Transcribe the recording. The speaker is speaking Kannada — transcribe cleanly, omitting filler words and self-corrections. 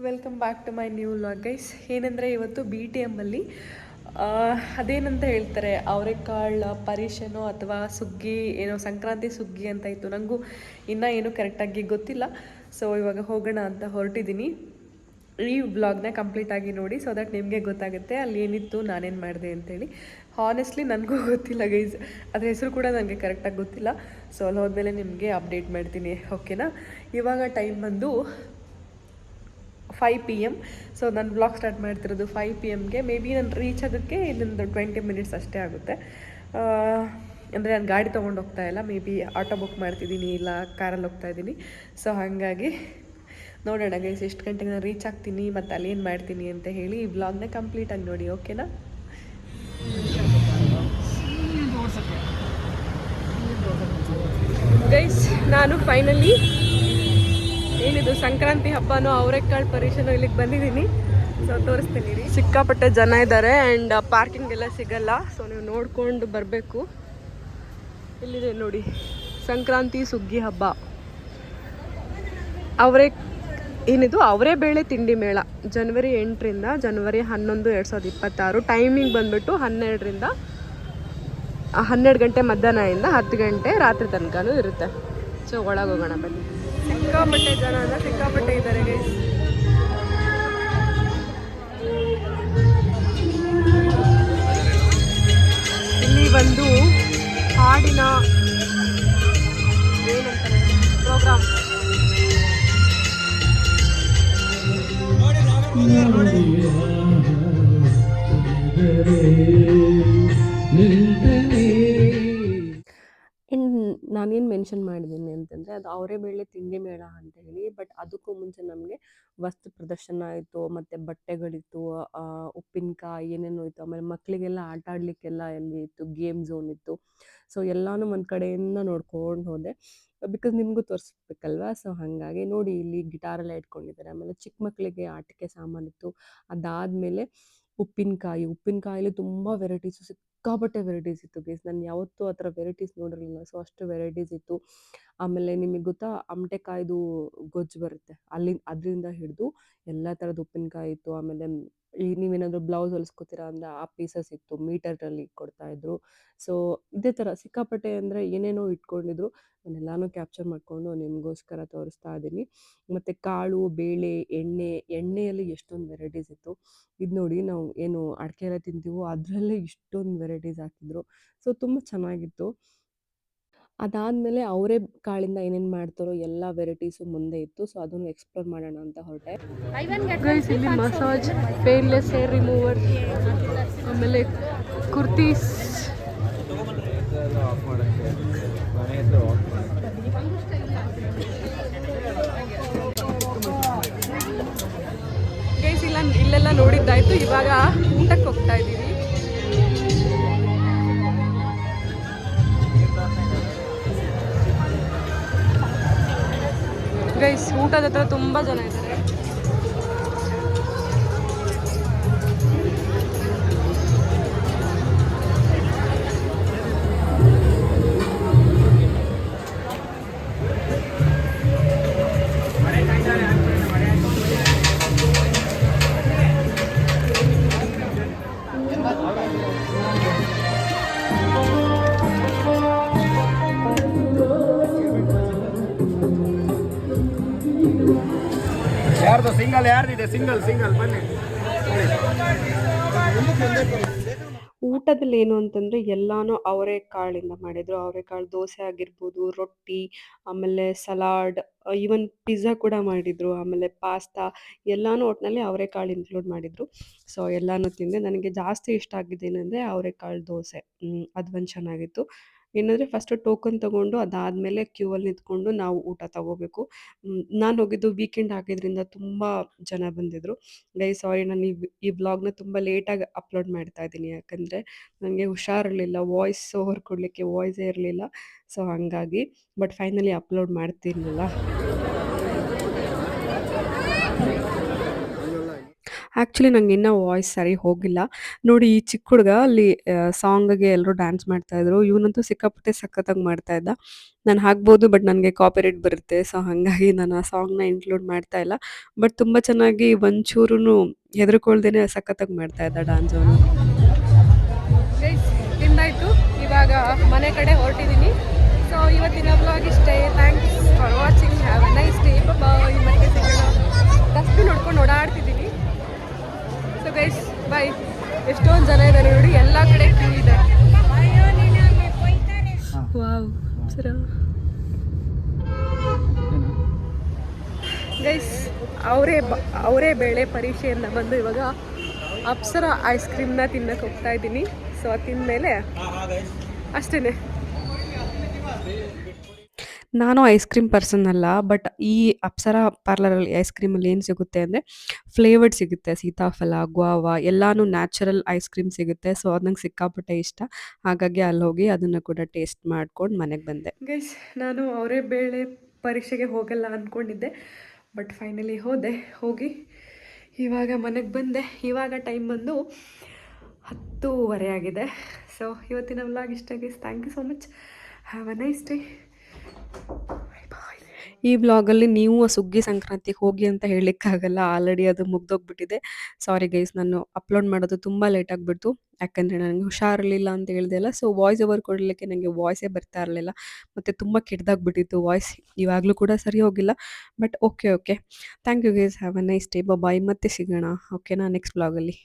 Welcome back to my new vlog guys. ಏನಂದರೆ ಇವತ್ತು ಬಿ ಟಿ ಎಮ್ಮಲ್ಲಿ ಅದೇನಂತ ಹೇಳ್ತಾರೆ, ಅವರೆಕಾಳು ಪರಿಷನೋ ಅಥವಾ ಸುಗ್ಗಿ ಏನೋ ಸಂಕ್ರಾಂತಿ ಸುಗ್ಗಿ ಅಂತ ಇತ್ತು. ನನಗೂ ಇನ್ನೂ ಏನೂ ಕರೆಕ್ಟಾಗಿ ಗೊತ್ತಿಲ್ಲ. ಸೊ ಇವಾಗ ಹೋಗೋಣ ಅಂತ ಹೊರಟಿದ್ದೀನಿ. ಈ ವ್ಲಾಗ್ನ ಕಂಪ್ಲೀಟಾಗಿ ನೋಡಿ, ಸೊ ದಟ್ ನಿಮಗೆ ಗೊತ್ತಾಗುತ್ತೆ ಅಲ್ಲಿ ಏನಿತ್ತು, ನಾನೇನು ಮಾಡಿದೆ ಅಂತೇಳಿ. ಹಾನೆಸ್ಟ್ಲಿ ನನಗೂ ಗೊತ್ತಿಲ್ಲ ಗೈಸ್, ಅದ್ರ ಹೆಸರು ಕೂಡ ನನಗೆ ಕರೆಕ್ಟಾಗಿ ಗೊತ್ತಿಲ್ಲ. ಸೊ ಅಲ್ಲಿ ಹೋದ್ಮೇಲೆ ನಿಮಗೆ ಅಪ್ಡೇಟ್ ಮಾಡ್ತೀನಿ, ಓಕೆನಾ. ಇವಾಗ ಟೈಮ್ ಬಂದು 5 PM. ಸೊ ನಾನು ಬ್ಲಾಗ್ ಸ್ಟಾರ್ಟ್ ಮಾಡ್ತಿರೋದು 5 PMಗೆ. ಮೇ ಬಿ ನಾನು ರೀಚ್ ಆಗೋಕ್ಕೆ ಇನ್ನೊಂದು 20 ಮಿನಿಟ್ಸ್ ಅಷ್ಟೇ ಆಗುತ್ತೆ. ಅಂದರೆ ನಾನು ಗಾಡಿ ತೊಗೊಂಡು ಹೋಗ್ತಾ ಇಲ್ಲ, ಮೇ ಬಿ ಆಟೋ ಬುಕ್ ಮಾಡ್ತಿದ್ದೀನಿ, ಇಲ್ಲ ಕಾರಲ್ಲಿ ಹೋಗ್ತಾ ಇದ್ದೀನಿ. ಸೊ ಹಾಗಾಗಿ ನೋಡೋಣ ಗೈಸ್ ಎಷ್ಟು ಗಂಟೆಗೆ ನಾನು ರೀಚ್ ಆಗ್ತೀನಿ ಮತ್ತು ಅಲ್ಲೇನು ಮಾಡ್ತೀನಿ ಅಂತ ಹೇಳಿ ಈ ಬ್ಲಾಗ್ನ ಕಂಪ್ಲೀಟಾಗಿ ನೋಡಿ, ಓಕೆನಾ. ಗೈಸ್ ನಾನು ಫೈನಲಿ ಏನಿದು ಸಂಕ್ರಾಂತಿ ಹಬ್ಬನೋ ಅವರೆಕಾಳು ಪರಿಷನೋ ಇಲ್ಲಿಗೆ ಬಂದಿದ್ದೀನಿ. ಸೊ ತೋರಿಸ್ತೀನಿ ರೀ. ಸಿಕ್ಕಾಪಟ್ಟೆ ಜನ ಇದ್ದಾರೆ ಆ್ಯಂಡ್ ಪಾರ್ಕಿಂಗ್ ಎಲ್ಲ ಸಿಗಲ್ಲ. ಸೊ ನೀವು ನೋಡ್ಕೊಂಡು ಬರಬೇಕು. ಇಲ್ಲಿದೆ ನೋಡಿ, ಸಂಕ್ರಾಂತಿ ಸುಗ್ಗಿ ಹಬ್ಬ. ಅವರೇ ಬೇಳೆ ತಿಂಡಿ ಮೇಳ ಜನವರಿ 8ರಿಂದ ಜನವರಿ 11, 2026. ಟೈಮಿಂಗ್ ಬಂದ್ಬಿಟ್ಟು 12 ಗಂಟೆ ಮಧ್ಯಾಹ್ನದಿಂದ 10 ಗಂಟೆ ರಾತ್ರಿ ತನಕನೂ ಇರುತ್ತೆ. ಸೊ ಒಳಗೆ ಹೋಗೋಣ ಬನ್ನಿ. ಸಿಕ್ಕಾಪಟ್ಟೆ ಜನ ಅಂದರೆ ಸಿಕ್ಕಾಪಟ್ಟೆ ಇದ್ದಾರೆ ಗೈಸ್. ಇಲ್ಲಿ ಒಂದು ಹಾಡಿನ ಏನಂತಾರೆ ಪ್ರೋಗ್ರಾಮ್. ನಾನೇನು ಮೆನ್ಷನ್ ಮಾಡಿದ್ದೀನಿ ಅಂತಂದರೆ, ಅದು ಅವರೇ ಬೇಳೆ ತಿಂಡಿ ಮೇಳ ಅಂತ ಹೇಳಿ. ಬಟ್ ಅದಕ್ಕೂ ಮುಂಚೆ ನಮಗೆ ವಸ್ತು ಪ್ರದರ್ಶನ ಆಯಿತು, ಮತ್ತು ಬಟ್ಟೆಗಳಿತ್ತು, ಉಪ್ಪಿನಕಾಯಿ ಏನೇನೋ ಇತ್ತು. ಆಮೇಲೆ ಮಕ್ಕಳಿಗೆಲ್ಲ ಆಟ ಆಡಲಿಕ್ಕೆಲ್ಲ ಎಲ್ಲಿ ಇತ್ತು, ಗೇಮ್ ಝೋನ್ ಇತ್ತು. ಸೊ ಎಲ್ಲನೂ ಒಂದು ಕಡೆಯಿಂದ ನೋಡ್ಕೊಂಡು ಹೋದೆ, ಬಿಕಾಸ್ ನಿಮಗೂ ತೋರಿಸ್ಬೇಕಲ್ವ. ಸೊ ಹಾಗಾಗಿ ನೋಡಿ, ಇಲ್ಲಿ ಗಿಟಾರೆಲ್ಲ ಇಟ್ಕೊಂಡಿದ್ದಾರೆ. ಆಮೇಲೆ ಚಿಕ್ಕ ಮಕ್ಕಳಿಗೆ ಆಟಿಕೆ ಸಾಮಾನಿತ್ತು. ಅದಾದಮೇಲೆ ಉಪ್ಪಿನಕಾಯಲ್ಲಿ ತುಂಬ ವೆರೈಟೀಸು, ಸಿಕ್ಕಾಪಟ್ಟೆ ವೆರೈಟೀಸ್ ಇತ್ತು ಗೈಸ್. ನಾನು ಯಾವತ್ತೂ ಆ ಥರ ವೆರೈಟೀಸ್ ನೋಡಿರಲಿಲ್ಲ. ಸೊ ಅಷ್ಟು ವೆರೈಟೀಸ್ ಇತ್ತು. ಆಮೇಲೆ ನಿಮಗೆ ಗೊತ್ತಾ, ಅಮಟೆಕಾಯ್ದು ಗೊಜ್ಜು ಬರುತ್ತೆ, ಅದರಿಂದ ಹಿಡಿದು ಎಲ್ಲ ಥರದ ಉಪ್ಪಿನಕಾಯಿ ಇತ್ತು. ಆಮೇಲೆ ನೀವೇನಾದರೂ ಬ್ಲೌಸ್ ಹೊಲಿಸ್ಕೊತೀರಾ ಅಂದರೆ ಆ ಪೀಸಸ್ ಇತ್ತು, ಮೀಟರಲ್ಲಿ ಕೊಡ್ತಾಯಿದ್ರು. ಸೊ ಇದೇ ಥರ ಸಿಕ್ಕಾಪಟ್ಟೆ ಅಂದರೆ ಏನೇನೋ ಇಟ್ಕೊಂಡಿದ್ರು. ನಾನೆಲ್ಲನೂ ಕ್ಯಾಪ್ಚರ್ ಮಾಡಿಕೊಂಡು ನಿಮಗೋಸ್ಕರ ತೋರಿಸ್ತಾ ಇದ್ದೀನಿ. ಮತ್ತು ಕಾಳು, ಬೇಳೆ, ಎಣ್ಣೆಯಲ್ಲಿ ಎಷ್ಟೊಂದು ವೆರೈಟೀಸ್ ಇತ್ತು. ಇದು ನೋಡಿ, ನಾವು ಏನು ಅಡಿಕೆ ಎಲ್ಲ ತಿಂತೀವೋ ಅದರಲ್ಲೇ ಇಷ್ಟೊಂದು ವೆರೈಟೀಸ್ ಹಾಕಿದ್ರು. ಸೊ ತುಂಬ ಚೆನ್ನಾಗಿತ್ತು. ಅದಾದಮೇಲೆ ಅವರೇ ಕಾಳಿಂದ ಏನೇನು ಮಾಡ್ತಾರೋ ಎಲ್ಲ ವೆರೈಟೀಸು ಮುಂದೆ ಇತ್ತು. ಸೊ ಅದನ್ನು ಎಕ್ಸ್ಪ್ಲೋರ್ ಮಾಡೋಣ ಅಂತ ಹೊರಟೆ. ಇಲ್ಲಿ ಮಸಾಜ್, ಪೇನ್ಲೆಸ್ ಹೇರ್ ರಿಮೂವರ್, ಆಮೇಲೆ ಕುರ್ತೀಸ್, ಗೈಸ್ ಇಲ್ಲೆಲ್ಲ ನೋಡಿದ್ದಾಯ್ತು. ಇವಾಗ ಊಟಕ್ಕೆ ಹೋಗ್ತಾ ಇದ್ದೀವಿ. ಗೈಸ್ ಊಟದ ಹತ್ರ ತುಂಬ ಜನ ಇದ್ದಾರೆ. ಯಾರ್ದು ಸಿಂಗಲ್, ಯಾರ್ದಿದೆ ಸಿಂಗಲ್ ಬನ್ನಿ. ಊಟದಲ್ಲಿ ಏನು ಅಂತಂದರೆ ಎಲ್ಲನೂ ಅವರೆಕಾಳಿಂದ ಮಾಡಿದರು. ಅವರೆಕಾಳು ದೋಸೆ ಆಗಿರ್ಬೋದು, ರೊಟ್ಟಿ, ಆಮೇಲೆ ಸಲಾಡ್, ಈವನ್ ಪಿಜ್ಜಾ ಕೂಡ ಮಾಡಿದರು. ಆಮೇಲೆ ಪಾಸ್ತಾ, ಎಲ್ಲನೂ ಒಟ್ಟಿನಲ್ಲಿ ಅವರೆಕಾಳು ಇನ್ಕ್ಲೂಡ್ ಮಾಡಿದರು. ಸೊ ಎಲ್ಲನೂ ತಿಂದೆ. ನನಗೆ ಜಾಸ್ತಿ ಇಷ್ಟ ಆಗಿದ್ದೇನೆಂದರೆ ಅವರೆಕಾಳು ದೋಸೆ. ಅದು ಒಂದು ಚೆನ್ನಾಗಿತ್ತು. ಏನಂದರೆ ಫಸ್ಟು ಟೋಕನ್ ತೊಗೊಂಡು ಅದಾದಮೇಲೆ ಕ್ಯೂವಲ್ಲಿ ನಿಂತ್ಕೊಂಡು ನಾವು ಊಟ ತೊಗೋಬೇಕು. ನಾನು ಹೋಗಿದ್ದು ವೀಕೆಂಡ್ ಆಗಿದ್ದರಿಂದ ತುಂಬ ಜನ ಬಂದಿದ್ದರು. ಗೈಸ್ ಸಾರಿ, ನಾನು ಈ ವ್ಲಾಗ್ನ ತುಂಬ ಲೇಟಾಗಿ ಅಪ್ಲೋಡ್ ಮಾಡ್ತಾ ಇದ್ದೀನಿ, ಯಾಕಂದರೆ ನನಗೆ ಹುಷಾರಿರಲಿಲ್ಲ, ವಾಯ್ಸ್ ಓವರ್ ಕೊಡಲಿಕ್ಕೆ ವಾಯ್ಸೇ ಇರಲಿಲ್ಲ. ಸೊ ಹಾಗಾಗಿ ಬಟ್ ಫೈನಲಿ ಅಪ್ಲೋಡ್ ಮಾಡ್ತೀನಲ್ಲ. ಆ್ಯಕ್ಚುಲಿ ನಂಗೆ ಇನ್ನೂ ವಾಯ್ಸ್ ಸರಿ ಹೋಗಿಲ್ಲ. ನೋಡಿ ಈ ಚಿಕ್ಕ ಹುಡುಗ ಅಲ್ಲಿ ಸಾಂಗಿಗೆ ಎಲ್ಲರೂ ಡ್ಯಾನ್ಸ್ ಮಾಡ್ತಾಯಿದ್ರು. ಇವನಂತೂ ಸಿಕ್ಕಾಪಟ್ಟೆ ಸಖತ್ತಾಗಿ ಮಾಡ್ತಾ ಇದ್ದ. ನಾನು ಹಾಕ್ಬೋದು ಬಟ್ ನನಗೆ ಕಾಪಿರೈಟ್ ಬರುತ್ತೆ. ಸೊ ಹಾಗಾಗಿ ನಾನು ಆ ಸಾಂಗ್‌ನ ಇನ್ಕ್ಲೂಡ್ ಮಾಡ್ತಾ ಇಲ್ಲ. ಬಟ್ ತುಂಬ ಚೆನ್ನಾಗಿ ಒಂಚೂರುನು ಹೆದರ್ಕೊಳ್ದೇನೆ ಸಖತ್ತಾಗಿ ಮಾಡ್ತಾ ಇದ್ದ ಡ್ಯಾನ್ಸ್ ಅವನು. ಗೈಸ್ ತಿಂದಾಯಿತು. ಇವಾಗ ಮನೆ ಕಡೆ ಹೊರಟಿದ್ದೀನಿ. ಸೊ ಇವತ್ತಿನ ವ್ಲಾಗ್ ಇಷ್ಟೇ. Thanks for watching. Have a nice day. Bye. ಮತ್ತೆ ಸಿಗೋಣ. ಡಸ್ಟ್ಬಿನ್ ನೋಡ್ಕೊಂಡು ಓಡಾಡ್ತಿದ್ದೀನಿ. So guys bye. ಎಷ್ಟೊಂದು ಜನ ಇದ್ದಾರೆ ನೋಡಿ, ಎಲ್ಲ ಕಡೆ ಕ್ಯೂ ಇದೆ. ವಾವ್ ಸರ ಗೈಸ್ ಅವರೇ ಬೇಳೆ ಪರೀಕ್ಷೆಯಿಂದ ಬಂದು ಇವಾಗ ಅಪ್ಸರ ಐಸ್ ಕ್ರೀಮ್ನ ತಿನ್ನಕ್ಕೆ ಹೋಗ್ತಾ ಇದ್ದೀನಿ. ಸೊ ಅದು ತಿಂದಮೇಲೆ ಅಷ್ಟೇ. ನಾನು ಐಸ್ ಕ್ರೀಮ್ ಪರ್ಸನ್ ಅಲ್ಲ, ಬಟ್ ಈ ಅಪ್ಸರ ಪಾರ್ಲರಲ್ಲಿ ಐಸ್ ಕ್ರೀಮಲ್ಲಿ ಏನು ಸಿಗುತ್ತೆ ಅಂದರೆ ಫ್ಲೇವರ್ಡ್ ಸಿಗುತ್ತೆ. ಸೀತಾಫಲ, ಗ್ವಾವಾ ಎಲ್ಲಾನು ನ್ಯಾಚುರಲ್ ಐಸ್ ಕ್ರೀಮ್ ಸಿಗುತ್ತೆ. ಸೊ ಅದು ನಂಗೆ ಸಿಕ್ಕಾಪಟ್ಟೆ ಇಷ್ಟ. ಹಾಗಾಗಿ ಅಲ್ಲಿ ಹೋಗಿ ಅದನ್ನು ಕೂಡ ಟೇಸ್ಟ್ ಮಾಡ್ಕೊಂಡು ಮನೆಗೆ ಬಂದೆ. ಗೈಸ್ ನಾನು ಅವರೇ ಬೇಳೆ ಪರೀಕ್ಷೆಗೆ ಹೋಗಲ್ಲ ಅಂದ್ಕೊಂಡಿದ್ದೆ, ಬಟ್ ಫೈನಲಿ ಹೋಗಿ ಇವಾಗ ಮನೆಗೆ ಬಂದೆ. ಇವಾಗ ಟೈಮ್ ಬಂದು 10:30 ಆಗಿದೆ. ಸೊ ಇವತ್ತಿನ ವ್ಲಾಗ್ ಇಷ್ಟ guys. Thank you so much. Have a nice day. ಈ ವ್ಲಾಗಲ್ಲಿ ನೀವು ಸುಗ್ಗಿ ಸಂಕ್ರಾಂತಿಗೆ ಹೋಗಿ ಅಂತ ಹೇಳಲಿಕ್ಕಾಗಲ್ಲ. ಆಲ್ರೆಡಿ ಅದು ಮುಗ್ದೋಗ್ಬಿಟ್ಟಿದೆ. ಸಾರಿ ಗೈಸ್, ನಾನು ಅಪ್ಲೋಡ್ ಮಾಡೋದು ತುಂಬ ಲೇಟ್ ಆಗಿಬಿಡ್ತು. ಯಾಕಂದರೆ ನನಗೆ ಹುಷಾರಿರಲಿಲ್ಲ ಅಂತ ಹೇಳ್ದೆ ಅಲ್ಲ. ಸೊ ವಾಯ್ಸ್ ಓವರ್ ಕೊಡಲಿಕ್ಕೆ ನನಗೆ ವಾಯ್ಸೇ ಬರ್ತಾ ಇರಲಿಲ್ಲ. ಮತ್ತು ತುಂಬ ಕೆಟ್ಟದಾಗ್ಬಿಟ್ಟಿತ್ತು ವಾಯ್ಸ್. ಇವಾಗಲೂ ಕೂಡ ಸರಿ ಹೋಗಿಲ್ಲ. But okay. Thank you guys. Have a nice day. Bye. ಮತ್ತೆ ಸಿಗೋಣ ಓಕೆನಾ ನೆಕ್ಸ್ಟ್ ವ್ಲಾಗಲ್ಲಿ.